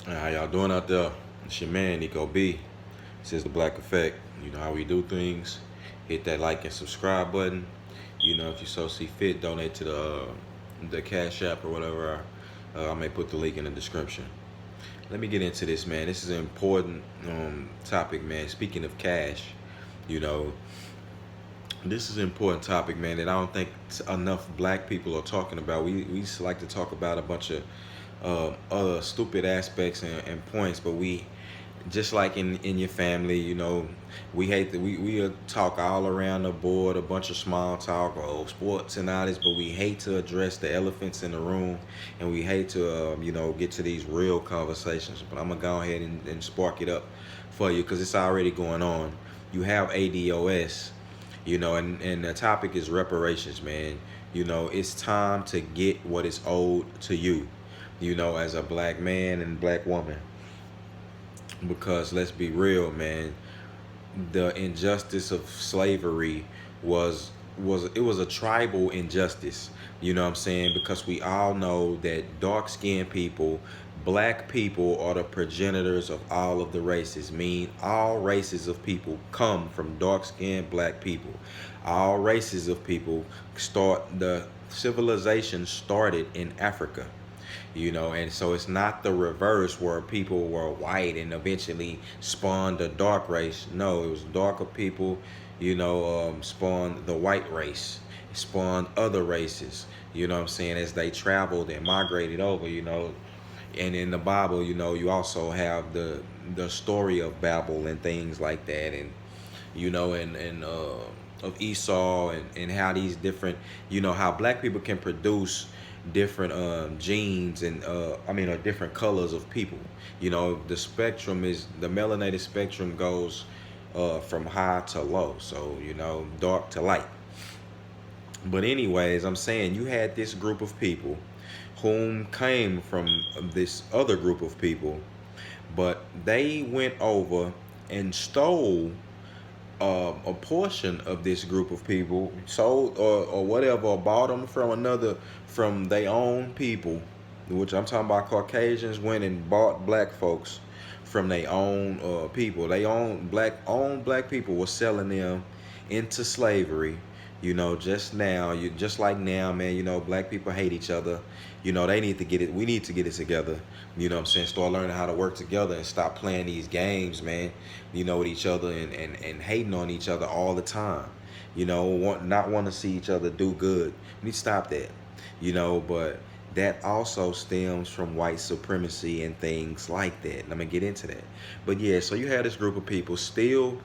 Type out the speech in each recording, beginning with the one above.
How y'all doing out there? It's your man, Nico B. This is The Black Effect. You know how we do things. Hit that like and subscribe button. You know, if you so see fit, donate to the Cash App or whatever. I may put the link in the description. Let me get into this, man. This is an important topic, man. Speaking of cash, you know, this is an important topic, man, that I don't think enough black people are talking about. We just like to talk about a bunch of other stupid aspects and points, but we just like in your family, you know, we hate that we talk all around the board, a bunch of small talk or sports and all this, but we hate to address the elephants in the room, and we hate to get to these real conversations. But I'm gonna go ahead and spark it up for you because it's already going on. You have ADOS, and the topic is reparations, man. You know, it's time to get what is owed to you, as a black man and black woman. Because let's be real, man, the injustice of slavery was a tribal injustice. You know what I'm saying? Because we all know that dark skinned people, black people are the progenitors of all of the races. Mean all races of people come from dark skinned black people. All races of people start the civilization started in Africa. And so it's not the reverse where people were white and eventually spawned a dark race. No, it was darker people, spawned the white race, spawned other races, what I'm saying, as they traveled and migrated over. And in the Bible, you also have the story of Babel and things like that, and of Esau, and how these different, how black people can produce different genes, and or different colors of people. The spectrum is, the melanated spectrum goes from high to low, so dark to light. But anyways, I'm saying you had this group of people whom came from this other group of people, but they went over and stole a portion of this group of people, sold or whatever, or bought them from their own people, which I'm talking about. Caucasians went and bought black folks from their own people. They own black people were selling them into slavery. Just like now, man. Black people hate each other. They need to get it. We need to get it together. What I'm saying? Start learning how to work together and stop playing these games, man. With each other, and hating on each other all the time. Not want to see each other do good. We need to stop that. But that also stems from white supremacy and things like that. And I'm gonna get into that. But yeah, so you had this group of people still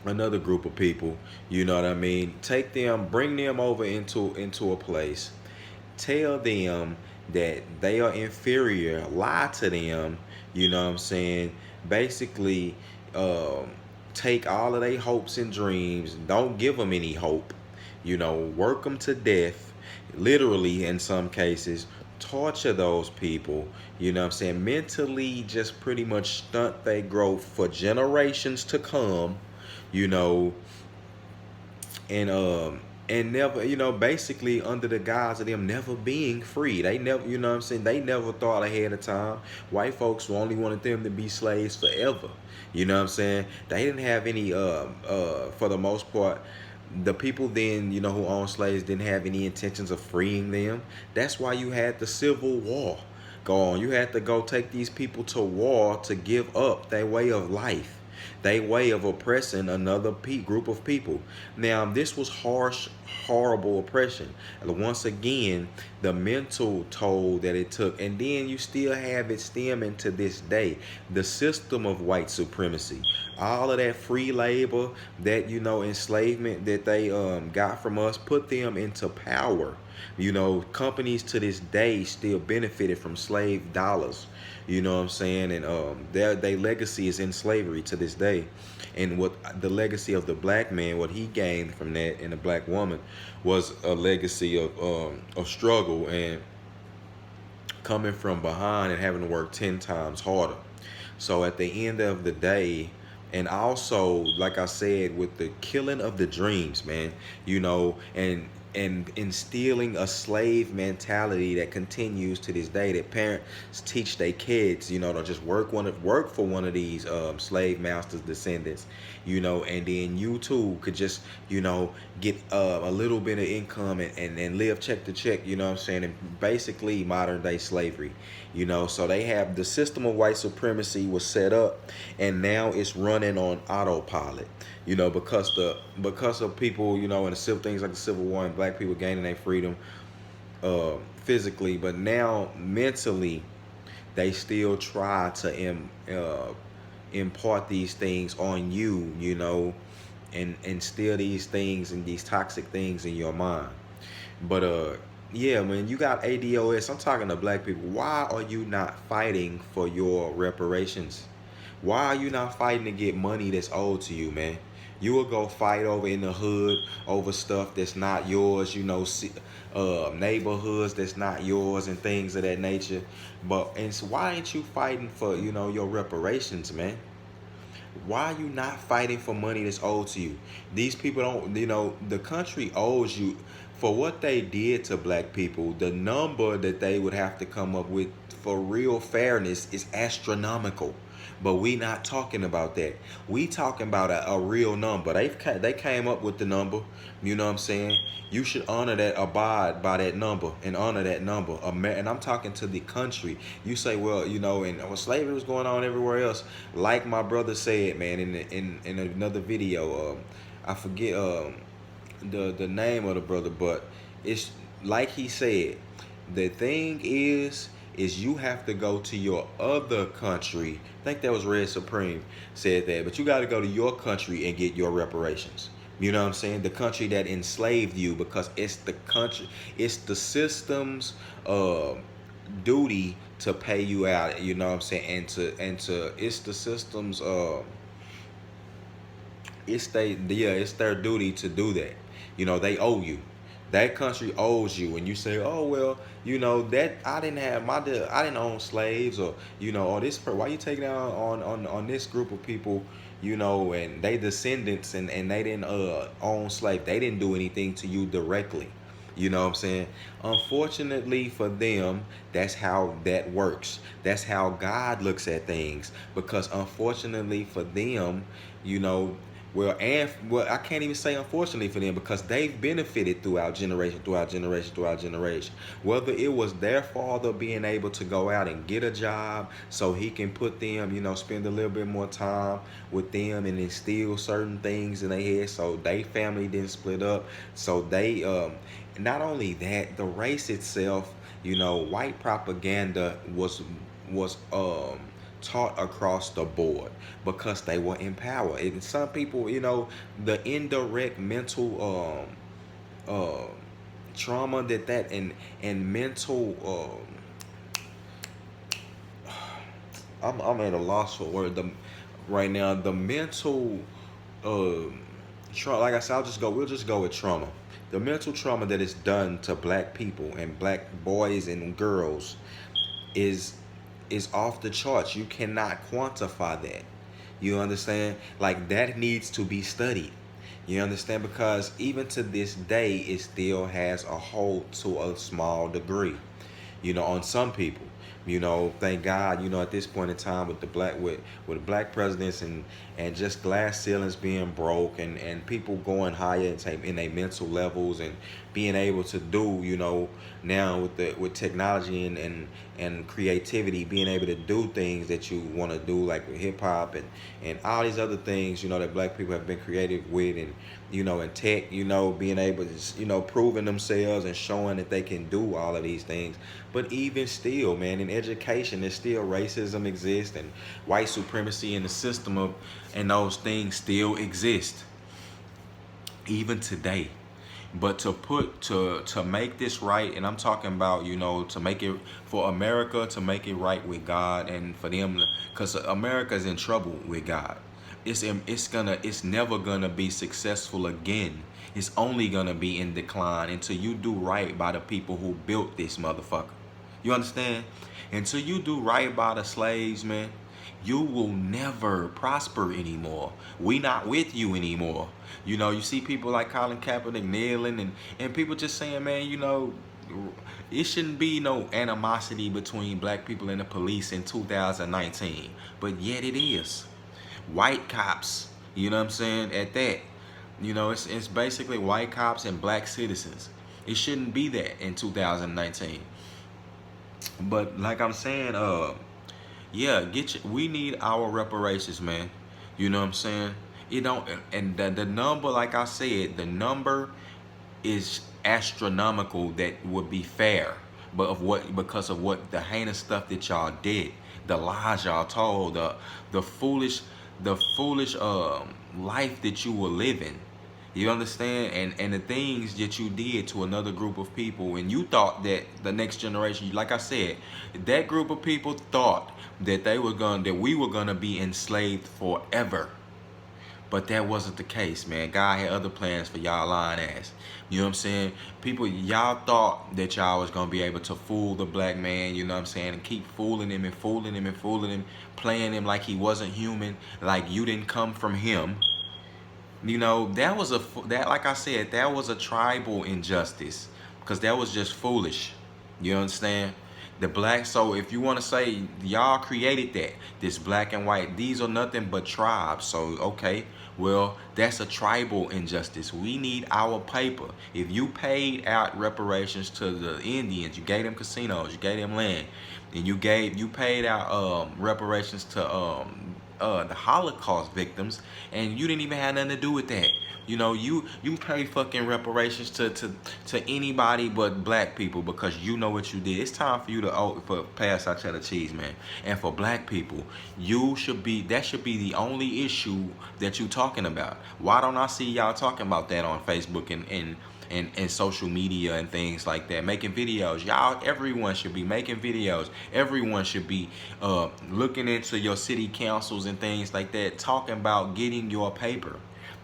another group of people, take them, bring them over into a place, tell them that they are inferior, lie to them, what I'm saying, basically take all of their hopes and dreams, don't give them any hope, work them to death, literally in some cases, torture those people, what I'm saying, mentally just pretty much stunt their growth for generations to come, you know, and never, basically under the guise of them never being free. They never, what I'm saying, they never thought ahead of time. White folks only wanted them to be slaves forever. What I'm saying? They didn't have any for the most part, the people then, who owned slaves didn't have any intentions of freeing them. That's why you had the Civil War go on. You had to go take these people to war to give up their way of life, they way of oppressing another group of people. Now, this was harsh, horrible oppression. And once again, the mental toll that it took, and then you still have it stemming to this day. The system of white supremacy, all of that free labor, that enslavement that they got from us, put them into power. Companies to this day still benefited from slave dollars. What I'm saying? And their legacy is in slavery to this day. And what the legacy of the black man, what he gained from that, and the black woman, was a legacy of struggle and coming from behind and having to work 10 times harder. So at the end of the day, and also, like I said, with the killing of the dreams, man, and and instilling a slave mentality that continues to this day, that parents teach their kids, you know, to just work for one of these slave masters descendants, you know, and then you too could just, you know, get a little bit of income and live check to check, you know what I'm saying, and basically modern day slavery, you know. So they have the system of white supremacy was set up, and now it's running on autopilot, you know, because of people, you know, and the civil things like the Civil War and black people gaining their freedom physically, but now mentally they still try to impart these things on you, you know, and instill these things and these toxic things in your mind. But yeah, man, you got ADOS. I'm talking to black people. Why are you not fighting for your reparations? Why are you not fighting to get money that's owed to you, man? You will go fight over in the hood over stuff that's not yours, you know, neighborhoods that's not yours and things of that nature. But and so why ain't you fighting for, you know, your reparations, man? Why are you not fighting for money that's owed to you? These people don't, you know, the country owes you for what they did to black people. The number that they would have to come up with for real fairness is astronomical. But we not talking about that. We talking about a real number. They came up with the number. You know what I'm saying? You should honor that, abide by that number, and honor that number. And I'm talking to the country. You say, well, you know, and when slavery was going on everywhere else, like my brother said, man, in another video, I forget the name of the brother, but it's like he said. The thing is you have to go to your other country. I think that was Red Supreme said that, but you got to go to your country and get your reparations. You know what I'm saying? The country that enslaved you, because it's the country, it's the system's duty to pay you out. You know what I'm saying? And to it's the system's it's their duty to do that. You know, they owe you. That country owes you, and you say, "Oh well, you know that I didn't own slaves, or you know, or why you taking down on this group of people, you know, and they descendants and they didn't own slaves. They didn't do anything to you directly." You know what I'm saying? Unfortunately for them, that's how that works. That's how God looks at things. Because unfortunately for them, you know, well, I can't even say unfortunately for them, because they've benefited throughout generation, throughout generation, throughout generation. Whether it was their father being able to go out and get a job so he can put them, you know, spend a little bit more time with them and instill certain things in their head so they family didn't split up. So they, not only that, the race itself, you know, white propaganda was taught across the board because they were in power. And some people, you know, the indirect mental trauma that and mental I'm at a loss for word right now. The mental trauma, like I said, we'll just go with trauma. The mental trauma that is done to black people and black boys and girls is off the charts. You cannot quantify that. You understand? Like, that needs to be studied. You understand? Because even to this day, it still has a hold to a small degree, you know, on some people. You know, thank God, you know, at this point in time with the black presidents and just glass ceilings being broke and people going higher in their mental levels and being able to do, you know, now with technology and creativity, being able to do things that you want to do, like with hip hop and all these other things, you know, that black people have been creative with, and you know, in tech, you know, being able to, you know, proving themselves and showing that they can do all of these things. But even still, man, in education, there's still racism exists, and white supremacy and the system of and those things still exist even today. But to make this right, and I'm talking about, you know, to make it for America, to make it right with God, and for them, because America's in trouble with God. It's never gonna be successful again. It's only gonna be in decline until you do right by the people who built this motherfucker. You understand? Until you do right by the slaves, man, you will never prosper anymore. We not with you anymore. You know, you see people like Colin Kaepernick kneeling, and people just saying, man, you know, it shouldn't be no animosity between black people and the police in 2019, but yet it is. White cops, you know what I'm saying, at that. You know, it's basically white cops and black citizens. It shouldn't be that in 2019. But like I'm saying, yeah, we need our reparations, man. You know what I'm saying? You don't, and the number, like I said, the number is astronomical that would be fair, but because of what the heinous stuff that y'all did, the lies y'all told, the foolish life that you were living. You understand? And the things that you did to another group of people, and you thought that the next generation, like I said, that group of people thought that we were gonna be enslaved forever. But that wasn't the case, man. God had other plans for y'all lying ass. You know what I'm saying? People, y'all thought that y'all was gonna be able to fool the black man, you know what I'm saying, and keep fooling him and fooling him and fooling him, playing him like he wasn't human, like you didn't come from him. You know, like I said, that was a tribal injustice, because that was just foolish. You understand? So if you want to say y'all created this black and white, these are nothing but tribes. So, okay, well, that's a tribal injustice. We need our paper. If you paid out reparations to the Indians, you gave them casinos, you gave them land, and you paid out reparations to the Holocaust victims, and you didn't even have nothing to do with that. You know, you pay fucking reparations to anybody but black people, because you know what you did. It's time for you to pass out cheddar cheese, man. And for black people, that should be the only issue that you talking about. Why don't I see y'all talking about that on Facebook and social media and things like that, making videos? Everyone should be making videos. Everyone should be looking into your city councils and things like that, talking about getting your paper,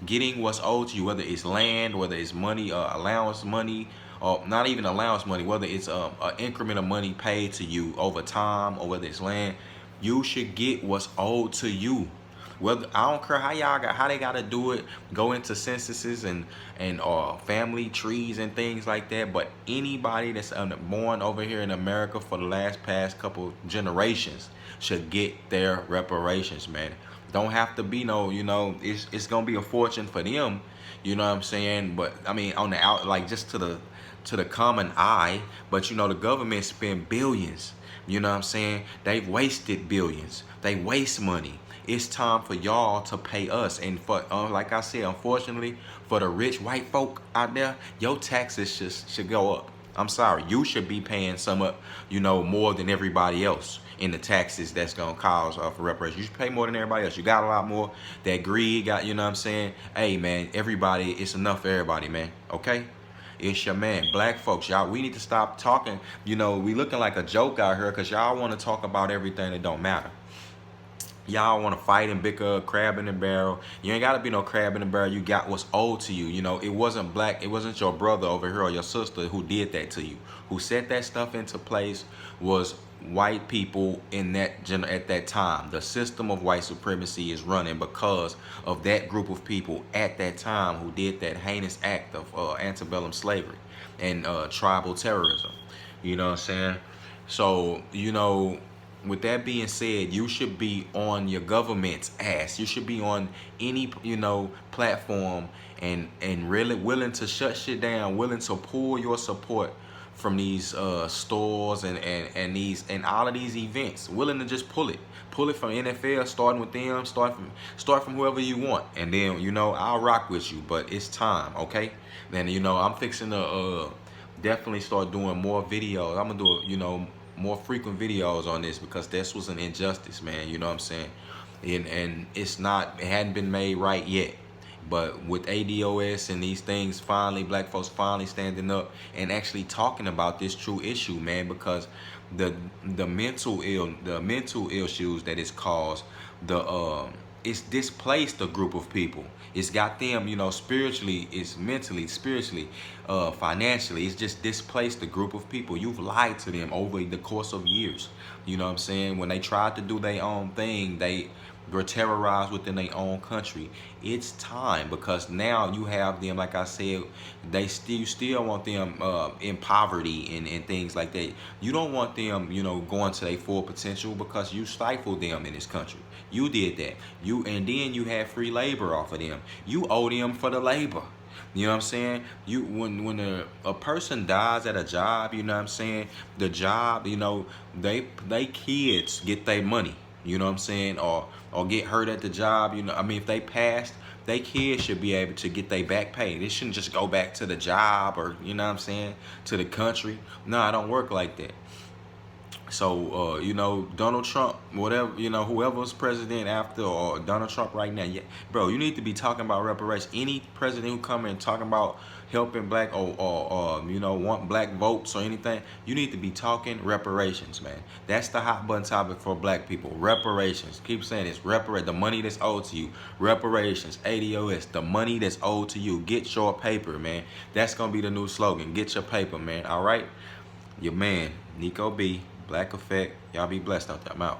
getting what's owed to you, whether it's land, whether it's money, allowance money, or not even allowance money, whether it's an increment of money paid to you over time, or whether it's land. You should get what's owed to you. Well, I don't care how they gotta do it, go into censuses and family trees and things like that. But anybody that's born over here in America for the past couple generations should get their reparations, man. Don't have to be you know, it's gonna be a fortune for them, you know what I'm saying? But I mean, on the out, like, just to the common eye. But you know, the government spend billions. You know what I'm saying? They've wasted billions. They waste money. It's time for y'all to pay us. And for like I said, unfortunately, for the rich white folk out there, your taxes should go up. I'm sorry, you should be paying you know, more than everybody else in the taxes that's gonna cause for reparations. You should pay more than everybody else. You got a lot more. That greed got, you know what I'm saying? Hey, man, everybody, it's enough for everybody, man. Okay? It's your man. Black folks, y'all, we need to stop talking. You know, we looking like a joke out here because y'all want to talk about everything that don't matter. Y'all want to fight and bicker, crab in the barrel. You ain't got to be no crab in the barrel. You got what's owed to you. You know, it wasn't your brother over here or your sister who did that to you. Who set that stuff into place was white people at that time. The system of white supremacy is running because of that group of people at that time who did that heinous act of antebellum slavery and tribal terrorism. You know what I'm saying? So, you know, with that being said, you should be on your government's ass. You should be on any, you know, platform and really willing to shut shit down, willing to pull your support from these stores and all of these events, willing to just pull it from NFL, starting with them, start from whoever you want, and then, you know, I'll rock with you. But it's time, okay? Then, you know, I'm fixing to definitely start doing more videos. I'm gonna do, you know, more frequent videos on this, because this was an injustice, man. You know what I'm saying? And it hadn't been made right yet. But with ADOS and these things, finally, black folks finally standing up and actually talking about this true issue, man, because the mental issues that it's caused, it's displaced a group of people. It's got them, you know, spiritually, it's mentally, spiritually, financially. It's just displaced a group of people. You've lied to them over the course of years. You know what I'm saying? When they tried to do their own thing, they were terrorized within their own country. It's time, because now you have them, like I said, you still want them in poverty and things like that. You don't want them, you know, going to their full potential, because you stifled them in this country. You did that. And then you had free labor off of them. You owe them for the labor. You know what I'm saying? When a person dies at a job, you know what I'm saying? The job, you know, they kids get their money. You know what I'm saying? Or get hurt at the job. You know, I mean, if they passed, they kids should be able to get their back pay. They shouldn't just go back to the job, or, you know what I'm saying, to the country. No, I don't work like that. So, you know, Donald Trump, whatever, you know, whoever's president after, or Donald Trump right now, yeah, bro, you need to be talking about reparations. Any president who come in talking about helping black, or you know, want black votes or anything, you need to be talking reparations, man. That's the hot button topic for black people. Reparations. Keep saying this. The money that's owed to you. Reparations. ADOS. The money that's owed to you. Get your paper, man. That's going to be the new slogan. Get your paper, man. All right? Your man, Nico B. Black Effect. Y'all be blessed out there. I'm out.